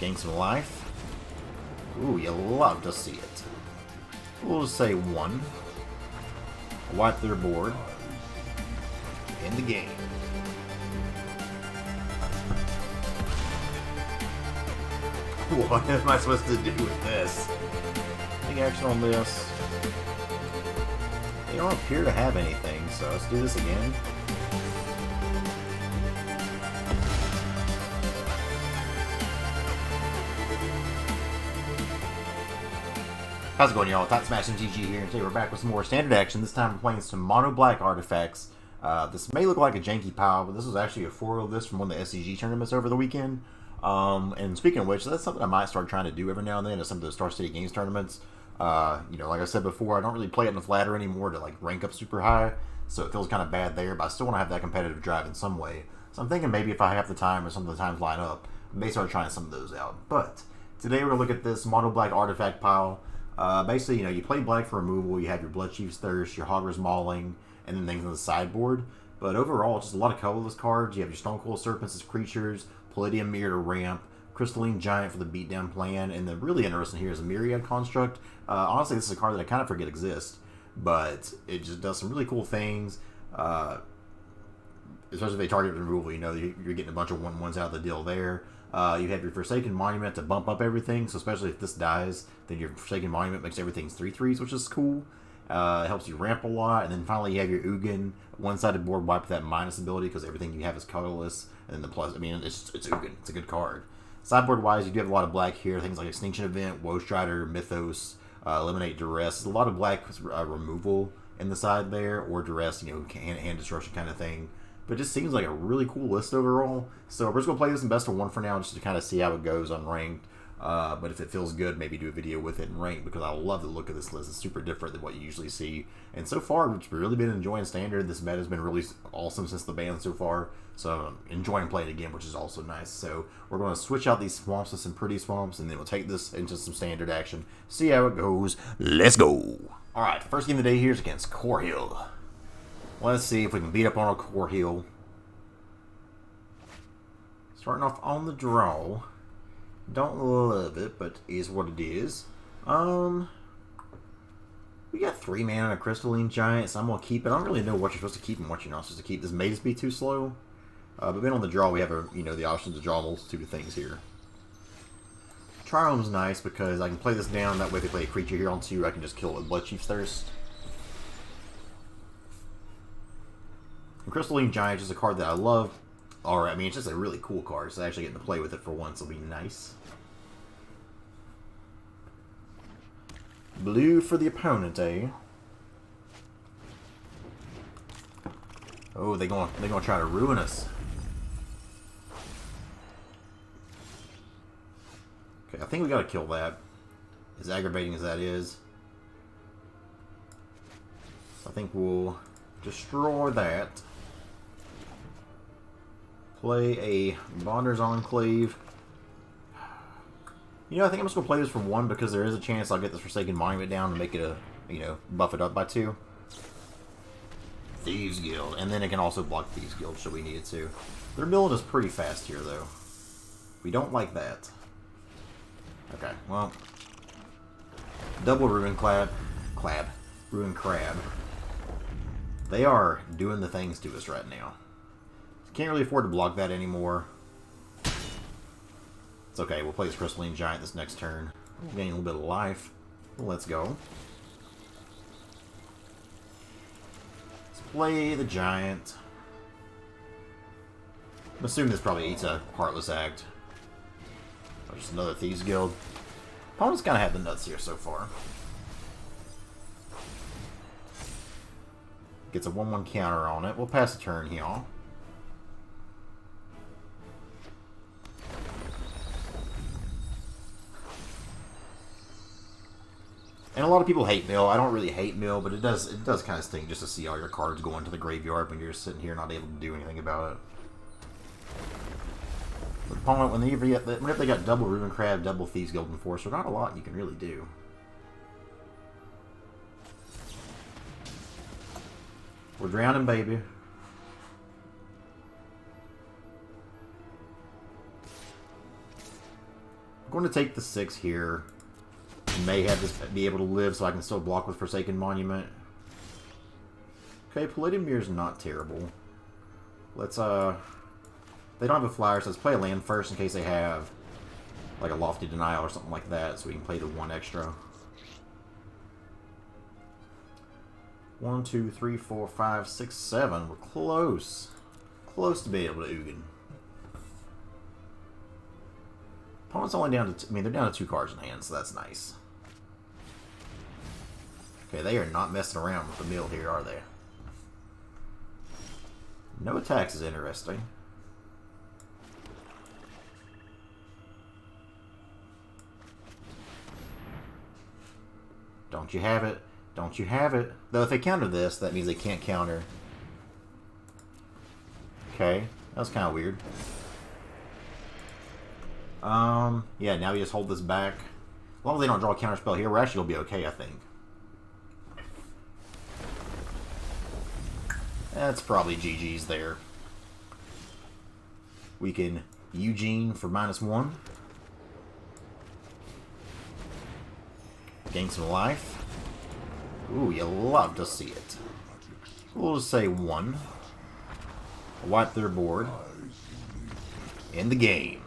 gain some life. Ooh, you love to see it. We'll just say 1. Wipe their board. In the game. What am I supposed to do with this? Take action on this. They don't appear to have anything, so let's do this again. How's it going, y'all? Top Smash MTG here, and today we're back with some more standard action. This time we're playing some mono black artifacts. This may look like a janky pile, but this was actually a foil of this from one of the SCG tournaments over the weekend. And speaking of which, that's something I might start trying to do every now and then at some of the Star City Games tournaments. You know, like I said before, I don't really play it in the ladder anymore to like rank up super high, so it feels kind of bad there, but I still want to have that competitive drive in some way. So I'm thinking maybe if I have the time or some of the times line up, I may start trying some of those out. But today we're going to look at this mono black artifact pile. Basically, you know, you play black for removal, you have your Bloodchief's Thirst, your Hogger's Mauling, and then things on the sideboard. But overall, just a lot of colorless cards. You have your Stonecoil Serpents as creatures, Palladium Mirror to ramp, Crystalline Giant for the beatdown plan, and the really interesting here is a Myriad Construct. Honestly, this is a card that I kind of forget exists, but it just does some really cool things. Especially if they target removal, you know, you're getting a bunch of 1/1s out of the deal there. You have your Forsaken Monument to bump up everything, so especially if this dies, then your Forsaken Monument makes everything 3/3s, which is cool. It helps you ramp a lot, and then finally you have your Ugin, one-sided board wipe with that minus ability because everything you have is colorless, and then the plus, I mean, it's Ugin, it's a good card. Sideboard-wise, you do have a lot of black here, things like Extinction Event, Woe Strider, Mythos, Eliminate Duress. There's a lot of black removal in the side there, or Duress, you know, hand destruction kind of thing. But it just seems like a really cool list overall. So we're just going to play this in best of 1 for now, just to kind of see how it goes unranked. But if it feels good, maybe do a video with it in ranked, because I love the look of this list. It's super different than what you usually see. And so far, we've really been enjoying standard. This meta has been really awesome since the ban so far. So I'm enjoying playing it again, which is also nice. So we're going to switch out these swamps to some pretty swamps, and then we'll take this into some standard action. See how it goes. Let's go. Alright, first game of the day here is against Core Hill. Let's see if we can beat up on a Core Hill. Starting off on the draw. Don't love it, but is what it is. We got 3 mana and a Crystalline Giant, so I'm going to keep it. I don't really know what you're supposed to keep and what you're not supposed to keep. This may just be too slow. But then on the draw, we have the option to draw a multitude of things here. Triome's nice because I can play this down. That way, if they play a creature here on 2, I can just kill it with Bloodchief's Thirst. And Crystalline Giant is a card that I love. Alright, I mean, it's just a really cool card, so actually getting to play with it for once will be nice. Blue for the opponent, eh? Oh, they're gonna try to ruin us. Okay, I think we gotta kill that. As aggravating as that is. I think we'll destroy that. Play a Bonder's Enclave. You know, I think I'm just going to play this for 1 because there is a chance I'll get this Forsaken Monument down to make it buff it up by 2. Thieves Guild. And then it can also block Thieves Guild should we need it to. Their build is pretty fast here, though. We don't like that. Okay, well. Double Ruin Ruin Crab. They are doing the things to us right now. Can't really afford to block that anymore. It's okay, we'll play this Crystalline Giant this next turn. We'll gain a little bit of life. Let's go. Let's play the Giant. I'm assuming this probably eats a Heartless Act. Or just another Thieves Guild. Opponent's kind of had the nuts here so far. Gets a 1/1 counter on it. We'll pass the turn here. And a lot of people hate mill. I don't really hate mill, but it does kind of stink just to see all your cards going to the graveyard when you're just sitting here not able to do anything about it. But opponent, whenever they got double Ruin Crab, double Thieves Guild Enforcer, not a lot you can really do. We're drowning, baby. I'm going to take the 6 here. May have this be able to live so I can still block with Forsaken Monument. Okay, Palladiumir's not terrible. Let's, they don't have a flyer, so let's play a land first in case they have, like, a Lofty Denial or something like that, so we can play the 1 extra. 1, 2, 3, 4, 5, 6, 7. We're close. Close to being able to Ugin. Opponent's only down to, I mean, they're down to 2 cards in hand, so that's nice. Okay, they are not messing around with the mill here, are they? No attacks is interesting. Don't you have it? Don't you have it? Though if they counter this, that means they can't counter. Okay, that was kind of weird. Yeah, now we just hold this back. As long as they don't draw a counter spell here, we're actually going to be okay, I think. That's probably GG's there. We can Eugene for -1. Gain some life. Ooh, you love to see it. We'll just say 1. Wipe their board. End the game.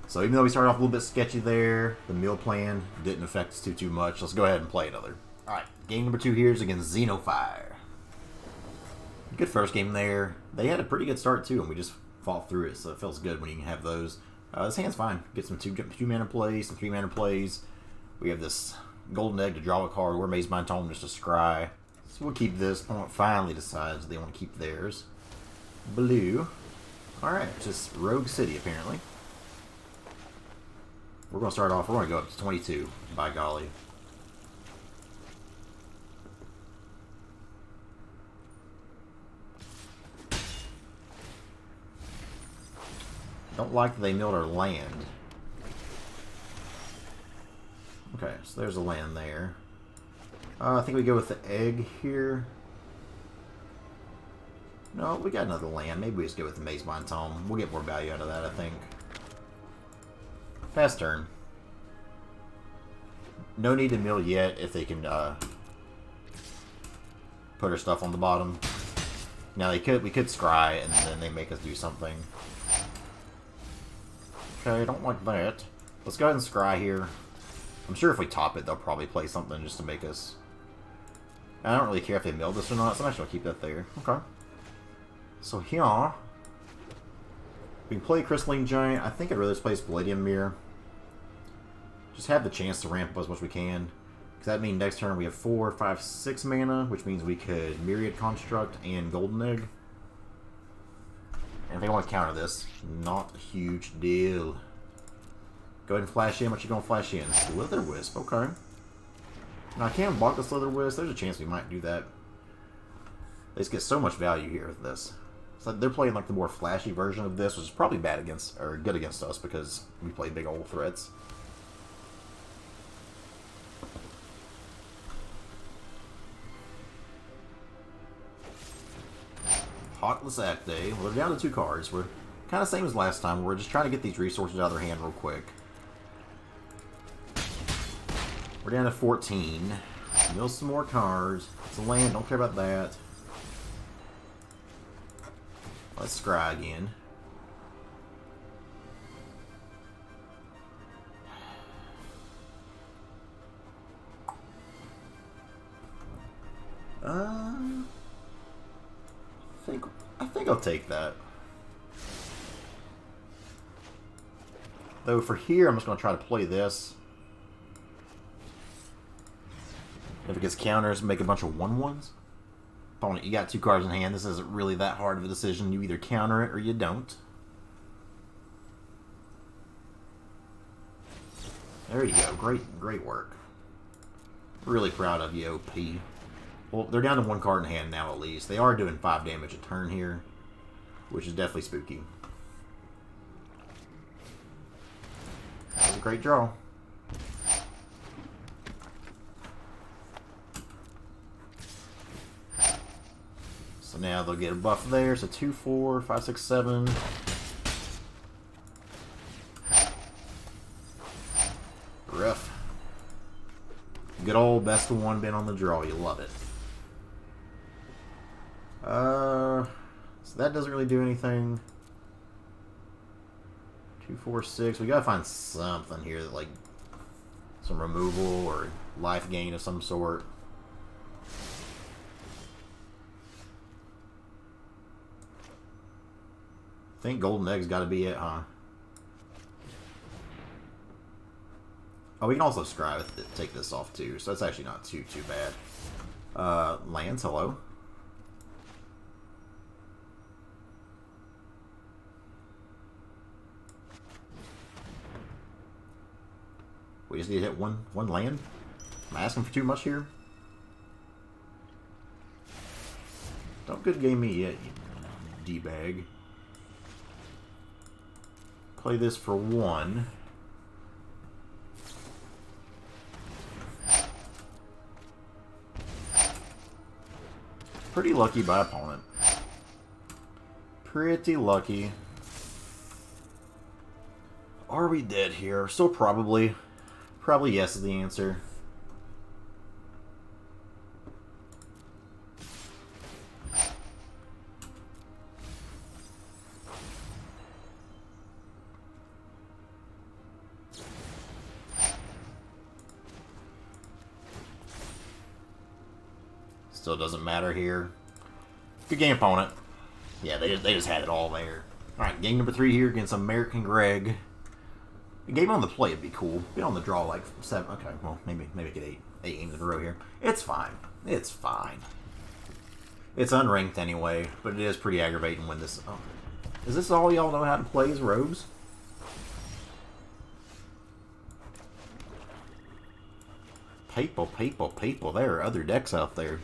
So even though we started off a little bit sketchy there, the meal plan didn't affect us too much. Let's go ahead and play another. Alright, game number 2 here is against Xenofire. Good first game there. They had a pretty good start too, and we just fought through it, so it feels good when you can have those. This hand's fine. Get some 2 mana plays, some 3 mana plays. We have this golden egg to draw a card, or Maze Mind Tome just to scry. So we'll keep this. Opponent finally decides they want to keep theirs. Blue. Alright, just Rogue City apparently. We're going to start off, we're going to go up to 22, by golly. Don't like that they milled our land. Okay, so there's a land there. I think we go with the egg here. No, we got another land. Maybe we just go with the Maze Mind Tome. We'll get more value out of that, I think. Pass turn. No need to mill yet if they can put our stuff on the bottom. Now we could scry and then they make us do something. Okay, I don't like that. Let's go ahead and scry here. I'm sure if we top it, they'll probably play something just to make us... I don't really care if they mill this or not, so I'm actually going to keep that there. Okay. So here... we can play Crystalline Giant. I think I'd rather play Palladium Mirror. Just have the chance to ramp up as much as we can. Because that means next turn we have 4, 5, 6 mana, which means we could Myriad Construct and Golden Egg. And if they want to counter this, not a huge deal. Go ahead and flash in. What you going to flash in? Slither Wisp, okay. Now I can't block the Slither Wisp. There's a chance we might do that. They just get so much value here with this. So they're playing like the more flashy version of this, which is probably bad against, or good against us because we play big old threats. Heartless Acte. Well, they're down to 2 cards. We're kind of same as last time. We're just trying to get these resources out of their hand real quick. We're down to 14. Mill some more cards. It's a land. Don't care about that. Let's scry again. I think I'll take that. Though for here, I'm just going to try to play this. If it gets counters, make a bunch of 1/1s. Opponent, you got 2 cards in hand. This isn't really that hard of a decision. You either counter it or you don't. There you go. Great work. Really proud of you, OP. Well, they're down to 1 card in hand now at least. They are doing 5 damage a turn here, which is definitely spooky. That was a great draw. So now they'll get a buff there. So 2, 4, 5, 6, 7. good old best of one been on the draw. You love it. So that doesn't really do anything. 2, 4, 6. We gotta find something here that, like, some removal or life gain of some sort. I think golden egg's gotta be it, huh? Oh, we can also scry with it, take this off too, so that's actually not too bad. Lands, hello. We just need to hit one land? Am I asking for too much here? Don't good game me yet, you D-bag. Play this for 1. Pretty lucky by opponent. Pretty lucky. Are we dead here? Still probably. Probably yes is the answer. Still doesn't matter here. Good game, opponent. Yeah, they just had it all there. Alright, game number 3 here against American Greg. A game on the play would be cool. Be on the draw like 7. Okay, well, maybe get 8 games in a row here. It's fine. It's fine. It's unranked anyway, but it is pretty aggravating when this... Oh, is this all y'all know how to play as Rogues? People. There are other decks out there.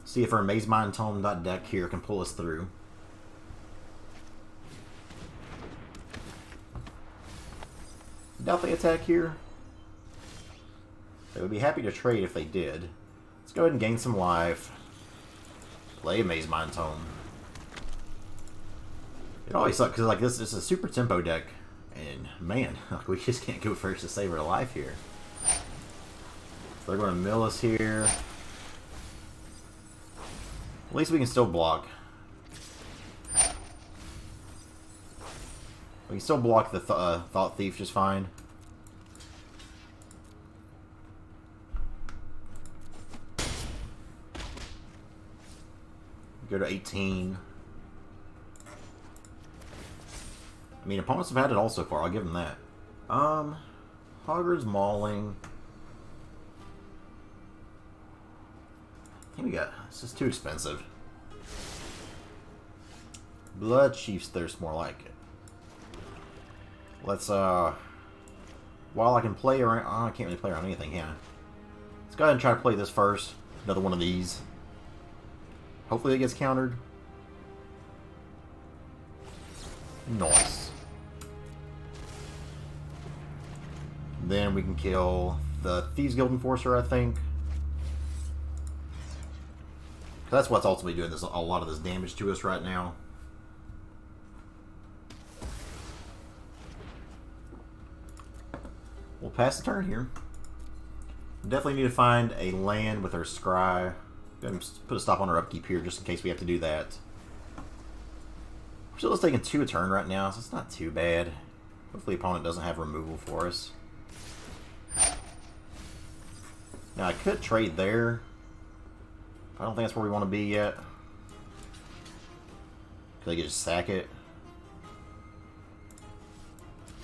See if our Maze Mind Tome deck here can pull us through. Doubt they attack here. They would be happy to trade if they did. Let's go ahead and gain some life. Play a Maze Mind Tome. It always sucks because like this is a super tempo deck, and man, we just can't go first to save our life here. So they're going to mill us here. At least we can still block. We can still block the Thought Thief just fine. Go to 18. I mean, opponents have had it all so far. I'll give them that. Hogger's Mauling. I think we got... It's just too expensive. Blood Chief's Thirst, more like it. Let's, while I can play around... Oh, I can't really play around anything, yeah. Let's go ahead and try to play this first. Another one of these. Hopefully it gets countered. Nice. Then we can kill the Thieves Guild Enforcer, I think. That's what's ultimately doing this, a lot of this damage to us right now. We'll pass the turn here. Definitely need to find a land with our scry. Go ahead and put a stop on our upkeep here just in case we have to do that. We're still just taking 2 a turn right now, so it's not too bad. Hopefully the opponent doesn't have removal for us. Now I could trade there. I don't think that's where we want to be yet. Could I just sack it?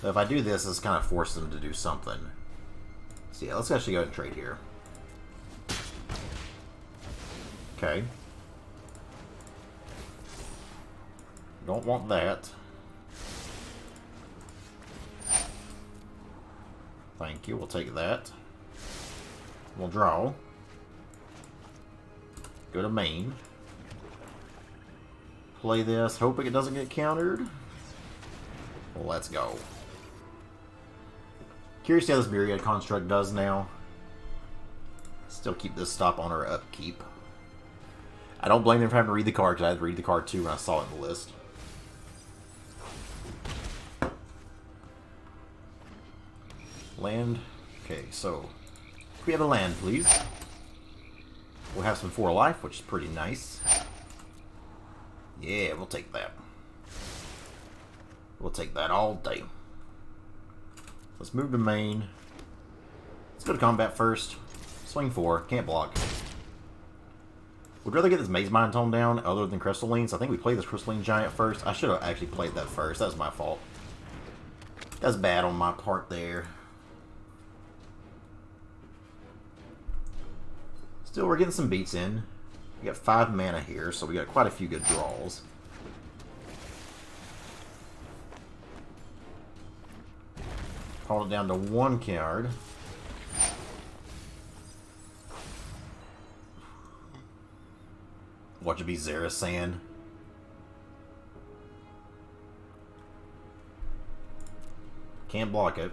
So if I do this, this kind of forces them to do something. So yeah, let's actually go ahead and trade here. Okay. Don't want that. Thank you, we'll take that. We'll draw. Go to main. Play this, hoping it doesn't get countered. Well, let's go. Curious how this Myriad construct does now. Still keep this stop on our upkeep. I don't blame them for having to read the card, because I had to read the card too when I saw it in the list. Land. Okay, so can we have a land, please? We'll have some 4 life, which is pretty nice. Yeah, we'll take that. We'll take that all day. Let's move to main. Let's go to combat first. Swing 4. Can't block. Would rather get this Maze Mine toned down other than Crystalline, so I think we played this Crystalline Giant first. I should have actually played that first. That was my fault. That's bad on my part there. Still, we're getting some beats in. We got 5 mana here, so we got quite a few good draws. Called it down to 1 card. Watch it be Zera's Sand. Can't block it.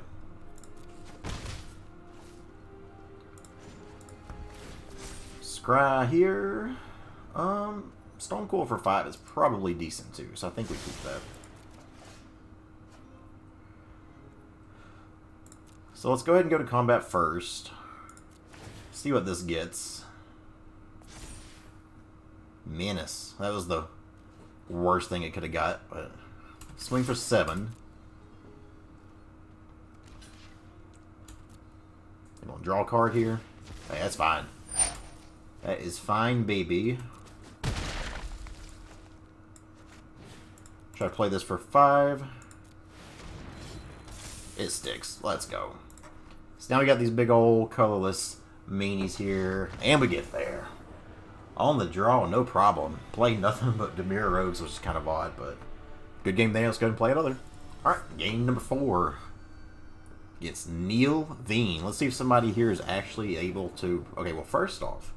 Scry here. Stone Coil for 5 is probably decent too, so I think we keep that. So let's go ahead and go to combat first. See what this gets. Menace. That was the worst thing it could have got, but swing for 7. You want to draw a card here? Hey, that's fine. That is fine, baby. Try to play this for 5. It sticks. Let's go. So now we got these big old colorless meanies here, and we get there. On the draw, no problem. Played nothing but Dimir Rogues, which is kind of odd, but good game there. Let's go ahead and play another. Alright, game number 4. It's Neil Veen. Let's see if somebody here is actually able to... Okay, well, first off,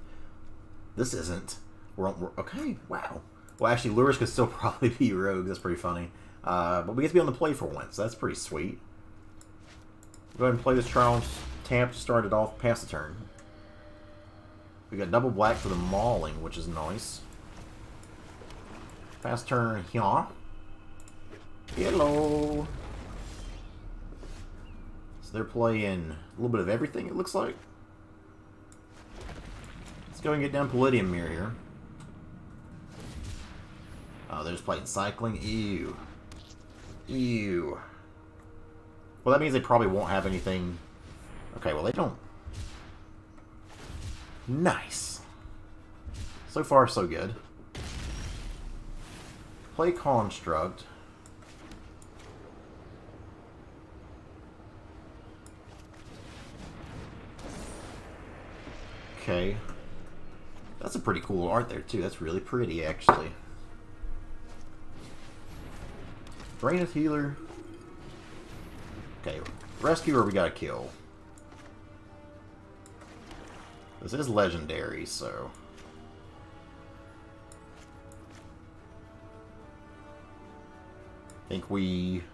this isn't... okay, wow. Well, actually, Lures could still probably be Rogues. That's pretty funny. But we get to be on the play for once. That's pretty sweet. Go ahead and play this Trial Tamp to start it off, pass the turn. We got double black for the Mauling, which is nice. Pass turn here. Hello. So they're playing a little bit of everything, it looks like. Let's go and get down Palladium Mirror here. Oh, they're just playing Cycling. Ew. Ew. Well, that means they probably won't have anything. Okay, well, they don't. Nice. So far, so good. Play Construct. Okay. That's a pretty cool art there, too. That's really pretty, actually. Draineth Healer. Okay, Rescuer we gotta kill. This is legendary, so... I think we...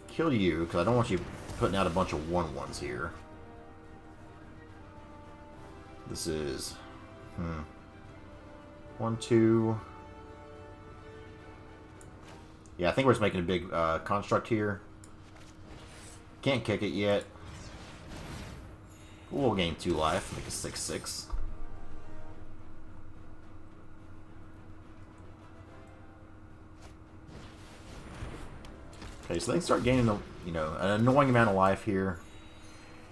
kill you, because I don't want you putting out a bunch of 1/1s here. This is... 1, 2... Yeah, I think we're just making a big construct here. Can't kick it yet. We'll gain 2 life, make a 6/6. Okay, so they start gaining a, an annoying amount of life here.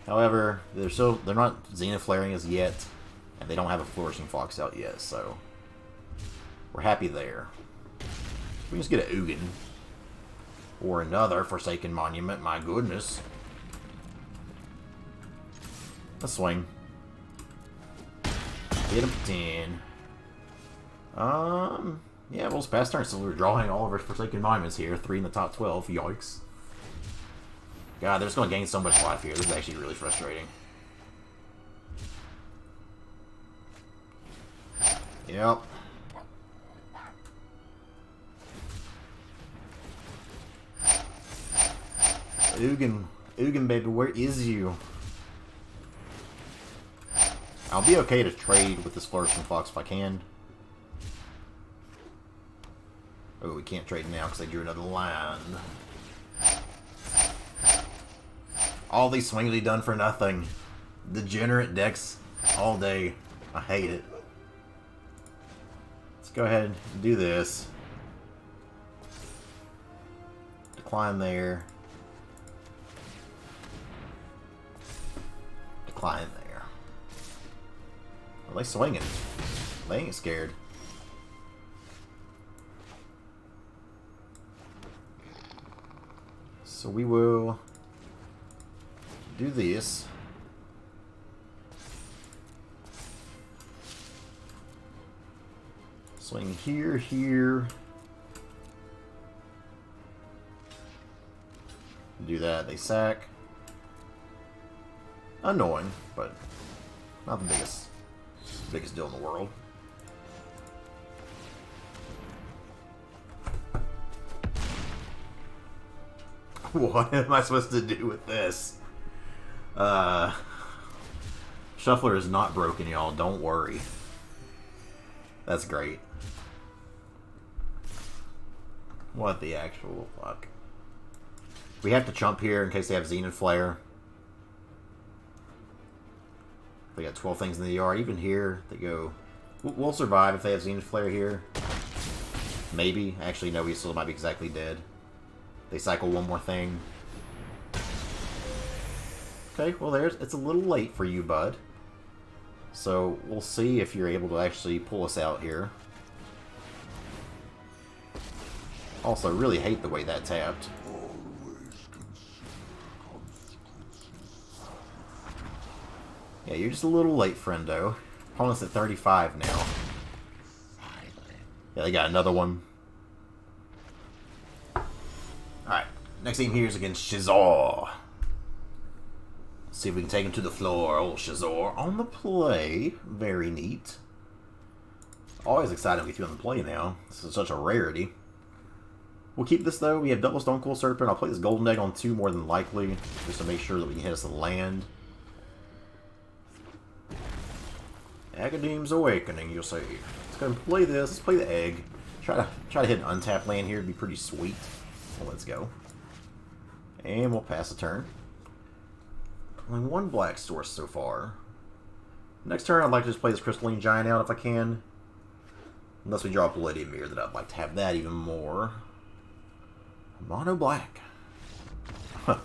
However, they're not Xenoflaring us yet, and they don't have a Flourishing Fox out yet, so we're happy there. We can just get a Ugin. Or another Forsaken Monument, my goodness. Let's swing. Hit him for 10. Yeah, we'll just pass turn, so we're drawing all of our Forsaken Monuments here. 3 in the top 12. Yikes. God, they're just going to gain so much life here. This is actually really frustrating. Yep. Ugin, baby, where is you? I'll be okay to trade with this Flourishing Fox if I can. Oh, we can't trade now because they drew another land. All these swingly done for nothing. Degenerate decks all day. I hate it. Let's go ahead and do this. Decline there. Decline there. Are they swinging? They ain't scared. So we will do this. Swing here, here. Do that, they sack. Annoying, but not the biggest deal in the world. What am I supposed to do with this? Shuffler is not broken, y'all. Don't worry. That's great. What the actual fuck? We have to chump here in case they have Zenith Flare. They got 12 things in the yard. Even here, they go... We'll survive if they have Zenith Flare here. Maybe. Actually, no, we still might be exactly dead. They cycle one more thing. Okay, well, it's a little late for you, bud. So, we'll see if you're able to actually pull us out here. Also, I really hate the way that tapped. Yeah, you're just a little late, friendo. Opponent's at 35 now. Yeah, they got another one. Alright, next team here is against Shazor. See if we can take him to the floor. Old Shazor on the play. Very neat. Always excited with you on the play now. This is such a rarity. We'll keep this though. We have double Stone Cold Serpent. I'll play this Golden Egg on 2 more than likely, just to make sure that we can hit us the land. Agadeem's Awakening, you'll say. Let's go and play this. Let's play the egg. Try to hit an untapped land here. It'd be pretty sweet. Well, let's go. And we'll pass the turn. Only one black source so far. Next turn, I'd like to just play this Crystalline Giant out if I can. Unless we draw a Palladium Mirror, that I'd like to have that even more. Mono black. Huh.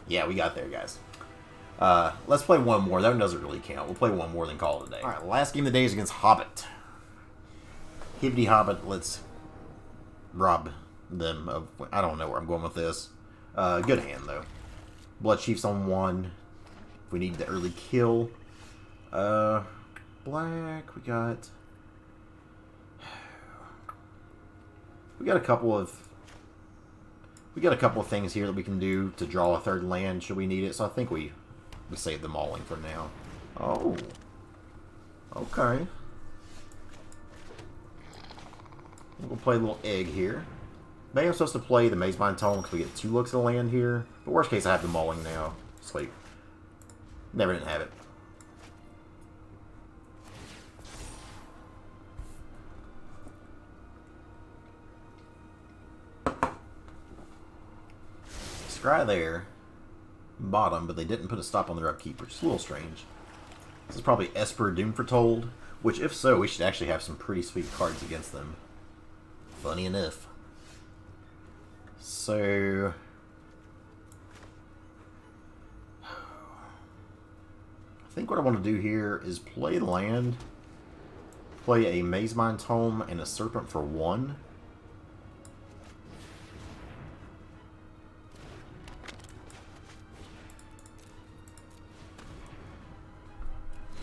Yeah, we got there, guys. Let's play one more. That one doesn't really count. We'll play one more, then call it a day. Alright, last game of the day is against Hobbit. Hibbity Hobbit, let's rob them of... I don't know where I'm going with this. Good hand, though. Blood Chiefs on 1. If we need the early kill. Black, we got a couple of... We got a couple of things here that we can do to draw a third land should we need it, so I think we save the mauling for now. Oh. Okay. We'll play a little egg here. Maybe I'm supposed to play the Maze-Bind Tome because we get 2 looks at the land here. But worst case, I have the mauling now. Sleep. Never didn't have it. Scry there. Bottom, but they didn't put a stop on their upkeep, which is a little strange. This is probably Esper Doom Foretold, which if so, we should actually have some pretty sweet cards against them. Funny enough. So... I think what I want to do here is play land, play a Maze-Bind Tome and a Serpent for 1.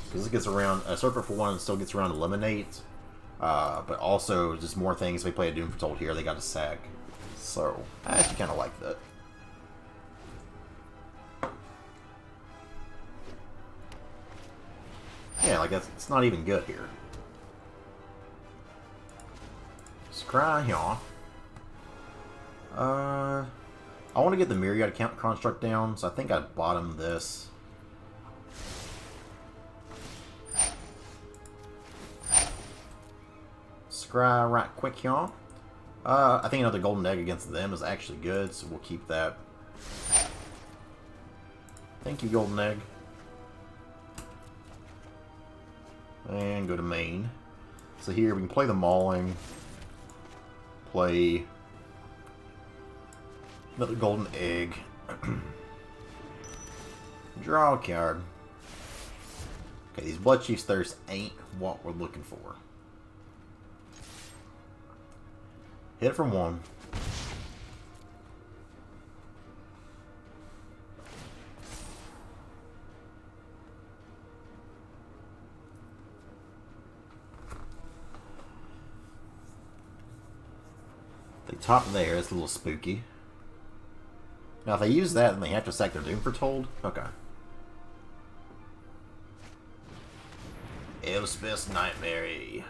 Because it gets around, a Serpent for 1 still gets around Eliminate, but also just more things. If they play a Doom Foretold here, they got to sack. So, I actually kind of like that. Yeah, like it's not even good here. Scry here. I want to get the Myriad Count Construct down, so I think I'd bottom this. Scry right quick here. I think another Golden Egg against them is actually good, so we'll keep that. Thank you, Golden Egg. And go to main. So here we can play the Mauling. Play another Golden Egg. Draw a card. Okay, these Blood Chief's Thirst ain't what we're looking for. Hit it from 1. The top there is a little spooky. Now, if they use that, then they have to sack their Doom Foretold? Okay. Elspeth's Nightmare.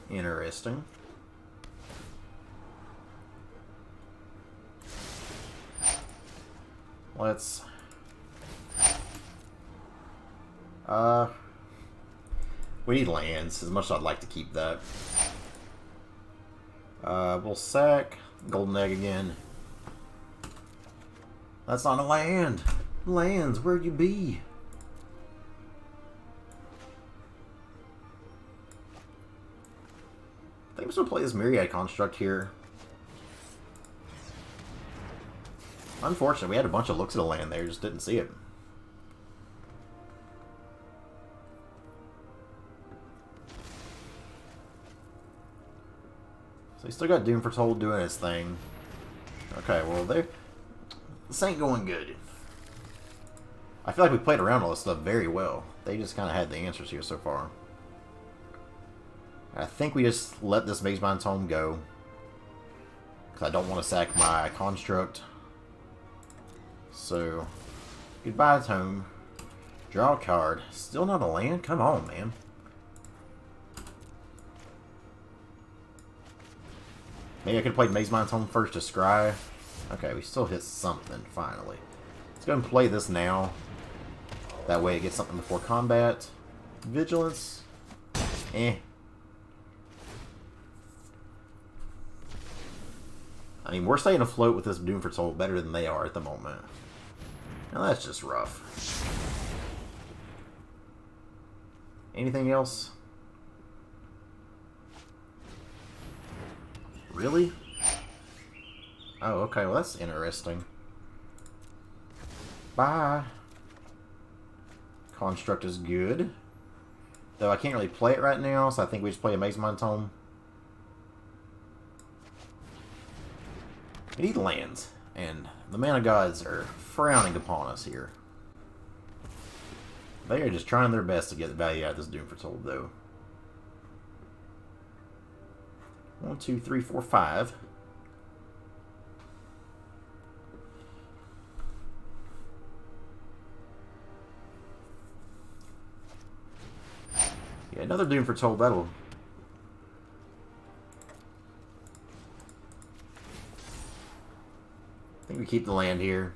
Interesting. Let's... we need lands, as much as I'd like to keep that. We'll sack Golden Egg again. That's not a land! Lands, where'd you be? I think I'm just gonna play this Myriad Construct here. Unfortunately, we had a bunch of looks at a land there, just didn't see it. So he still got Doom Foretold doing his thing. Okay, well, this ain't going good. I feel like we played around all this stuff very well. They just kind of had the answers here so far. I think we just let this Maze-Mind Tome go. Because I don't want to sack my Construct. So, goodbye, Tome. Draw a card. Still not a land? Come on, man. Maybe I could have played Maze-Mind Tome first to scry. Okay, we still hit something, finally. Let's go and play this now. That way it gets something before combat. Vigilance. Eh. I mean, we're staying afloat with this Doom Foretold better than they are at the moment. Now that's just rough. Anything else? Really? Oh, okay, well that's interesting. Bye. Construct is good. Though I can't really play it right now, so I think we just play a Maze-Mind Tome. We need lands, and the Mana Gods are frowning upon us here. They are just trying their best to get the value out of this Doom Foretold, though. 1, 2, 3, 4, 5. Yeah, another Doom Foretold, that'll... I think we keep the land here.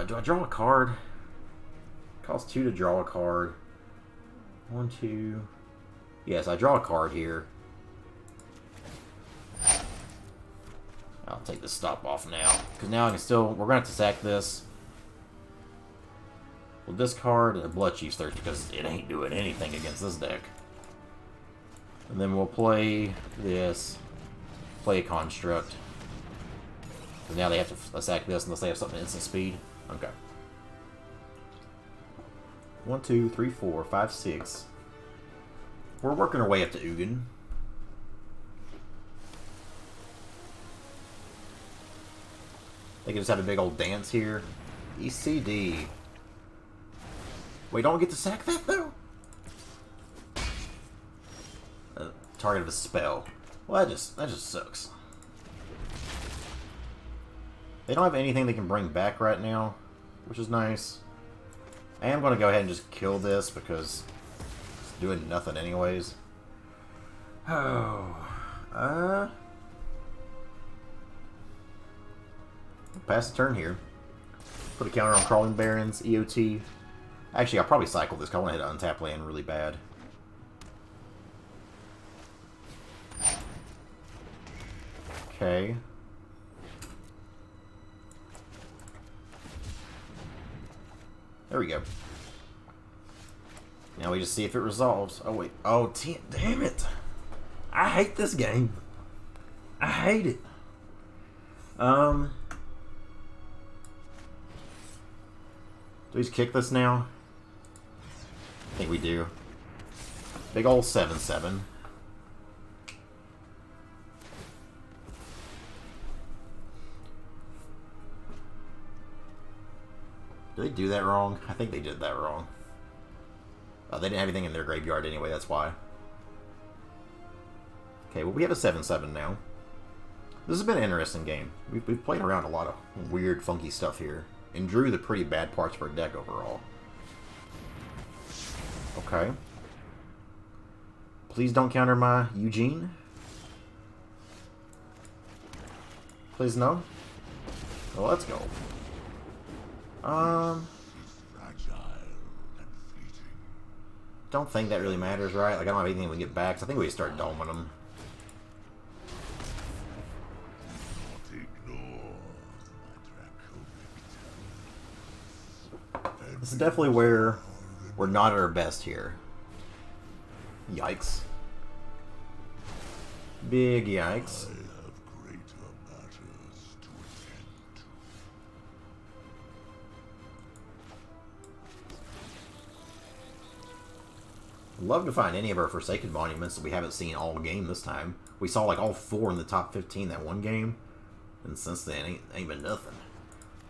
Do I draw a card? Costs 2 to draw a card. 1, 2... Yes, I draw a card here. I'll take the stop off now. Because now I can still... We're going to have to sack this. We'll discard a Blood Chief's Thirst because it ain't doing anything against this deck. And then we'll play this. Play a Construct. Because now they have to sack this unless they have something instant speed. Okay. 1, 2, 3, 4, 5, 6. We're working our way up to Ugin. They can just have a big old dance here. ECD. We don't get to sack that, though? Target of a spell. Well, that just sucks. They don't have anything they can bring back right now, which is nice. I am going to go ahead and just kill this because it's doing nothing anyways. Oh. Pass the turn here. Put a counter on Crawling Barrens, EOT. Actually, I'll probably cycle this because I want to hit untap land really bad. Okay. There we go. Now we just see if it resolves. Oh, wait. Oh, damn it. I hate this game. I hate it. Do we just kick this now? I think we do. Big ol' 7-7. Did they do that wrong? I think they did that wrong. They didn't have anything in their graveyard anyway, that's why. Okay, well we have a 7-7 now. This has been an interesting game. We've played around a lot of weird, funky stuff here. And drew the pretty bad parts of our deck overall. Okay. Please don't counter my Eugene. Please no. Well, let's go. Don't think that really matters, right? Like, I don't have anything we can get back, so I think we start doming them. This is definitely where we're not at our best here. Yikes. Big yikes. Love to find any of our Forsaken Monuments that we haven't seen all game this time. We saw like all 4 in the top 15 that one game, and since then ain't been nothing.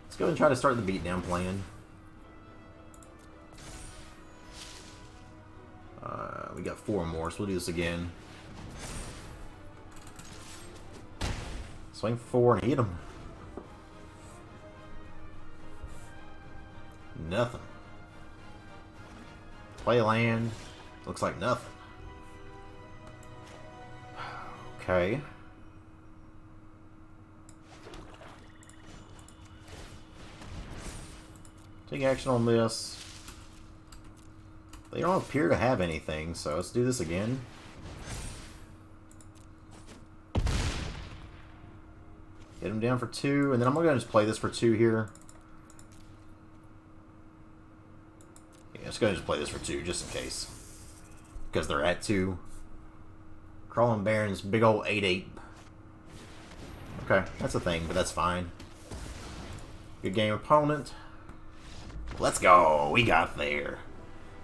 Let's go ahead and try to start the beatdown plan. We got 4 more, so we'll do this again. Swing 4 and hit him. Nothing. Play land. Looks like nothing. Okay. Take action on this. They don't appear to have anything, so let's do this again. Get him down for 2, and then I'm going to just play this for 2 here. Yeah, let's go ahead and just play this for 2, just in case. Because they're at 2. Crawling Barons, big old 8-8. Okay, that's a thing, but that's fine. Good game, opponent. Let's go! We got there.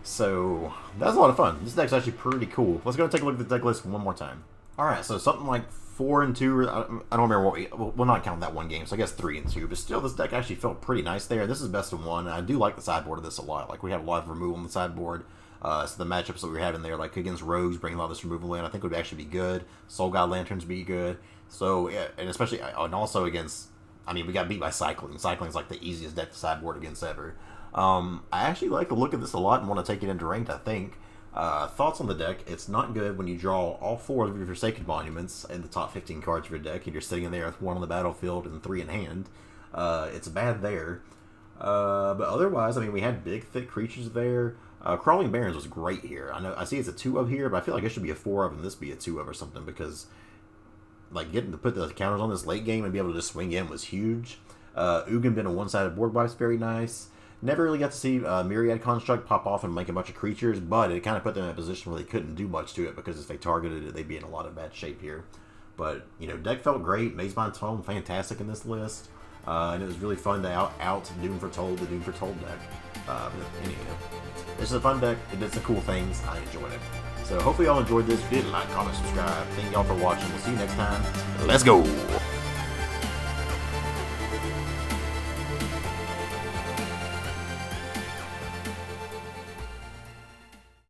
So, that was a lot of fun. This deck's actually pretty cool. Let's go and take a look at the deck list one more time. Alright, so something like 4 and 2, I don't remember what we'll not count that one game, so I guess 3 and 2, but still this deck actually felt pretty nice there. This is best of 1, and I do like the sideboard of this a lot. Like, we have a lot of removal on the sideboard, so the matchups that we're having there, like against Rogues, bringing a lot of this removal in, I think would actually be good. Soul God Lanterns be good. So, yeah, and especially, and also against, I mean, we got beat by Cycling. Cycling's like the easiest deck to sideboard against ever. I actually like the look of this a lot and want to take it into ranked, I think. Thoughts on the deck: it's not good when you draw all 4 of your Forsaken Monuments in the top 15 cards of your deck and you're sitting in there with 1 on the battlefield and 3 in hand. It's bad there. But otherwise, I mean, we had big, thick creatures there. Crawling Barons was great here. I see it's a 2 of here, but I feel like it should be a 4 of and this be a 2 of or something, because like getting to put the counters on this late game and be able to just swing in was huge. Ugin been a one-sided board wipe's very nice. Never really got to see Myriad Construct pop off and make a bunch of creatures, but it kind of put them in a position where they couldn't do much to it, because if they targeted it, they'd be in a lot of bad shape here. But, you know, deck felt great. Mazebond Tome, fantastic in this list. And it was really fun to out Doom Foretold, the Doom Foretold deck. Anyway, this is a fun deck. It did some cool things. I enjoyed it. So hopefully y'all enjoyed this. If you did, like, comment, subscribe. Thank y'all for watching. We'll see you next time. Let's go!